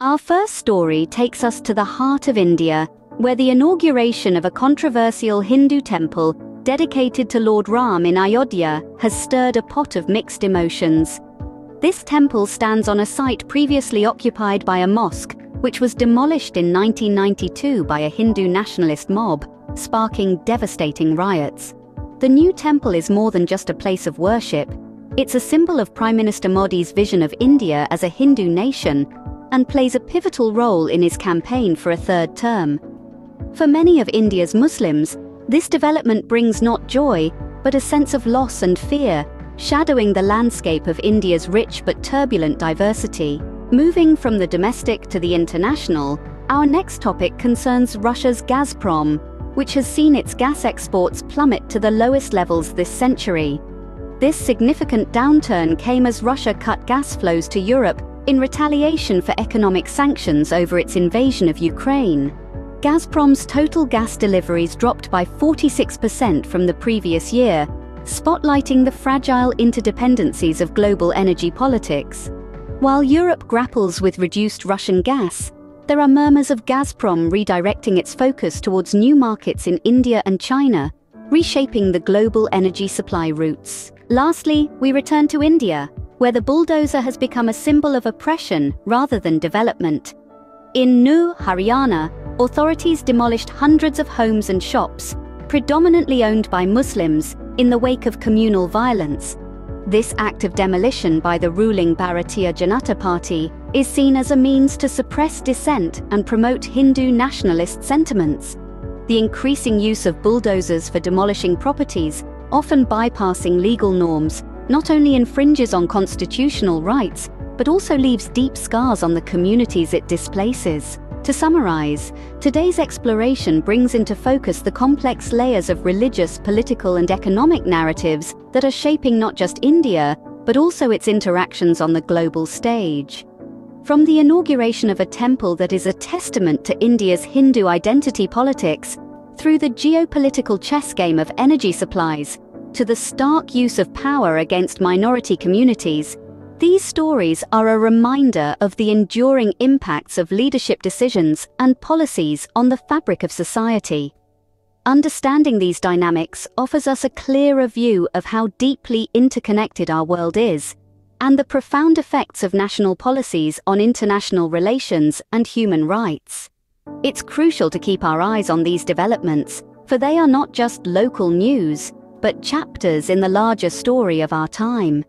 Our first story takes us to the heart of India, where the inauguration of a controversial Hindu temple dedicated to Lord Ram in Ayodhya has stirred a pot of mixed emotions. This temple stands on a site previously occupied by a mosque, which was demolished in 1992 by a Hindu nationalist mob, sparking devastating riots. The new temple is more than just a place of worship. It's a symbol of Prime Minister Modi's vision of India as a Hindu nation and plays a pivotal role in his campaign for a third term. For many of India's Muslims, this development brings not joy, but a sense of loss and fear, shadowing the landscape of India's rich but turbulent diversity. Moving from the domestic to the international, our next topic concerns Russia's Gazprom, which has seen its gas exports plummet to the lowest levels this century. This significant downturn came as Russia cut gas flows to Europe in retaliation for economic sanctions over its invasion of Ukraine. Gazprom's total gas deliveries dropped by 46% from the previous year, spotlighting the fragile interdependencies of global energy politics. While Europe grapples with reduced Russian gas, there are murmurs of Gazprom redirecting its focus towards new markets in India and China, reshaping the global energy supply routes. Lastly, we return to India, where the bulldozer has become a symbol of oppression rather than development. In Nuh, Haryana, authorities demolished hundreds of homes and shops, predominantly owned by Muslims, in the wake of communal violence. This act of demolition by the ruling Bharatiya Janata Party is seen as a means to suppress dissent and promote Hindu nationalist sentiments. The increasing use of bulldozers for demolishing properties, often bypassing legal norms, not only infringes on constitutional rights, but also leaves deep scars on the communities it displaces. To summarize, today's exploration brings into focus the complex layers of religious, political, and economic narratives that are shaping not just India, but also its interactions on the global stage. From the inauguration of a temple that is a testament to India's Hindu identity politics, through the geopolitical chess game of energy supplies, to the stark use of power against minority communities, these stories are a reminder of the enduring impacts of leadership decisions and policies on the fabric of society. Understanding these dynamics offers us a clearer view of how deeply interconnected our world is, and the profound effects of national policies on international relations and human rights. It's crucial to keep our eyes on these developments, for they are not just local news, but chapters in the larger story of our time.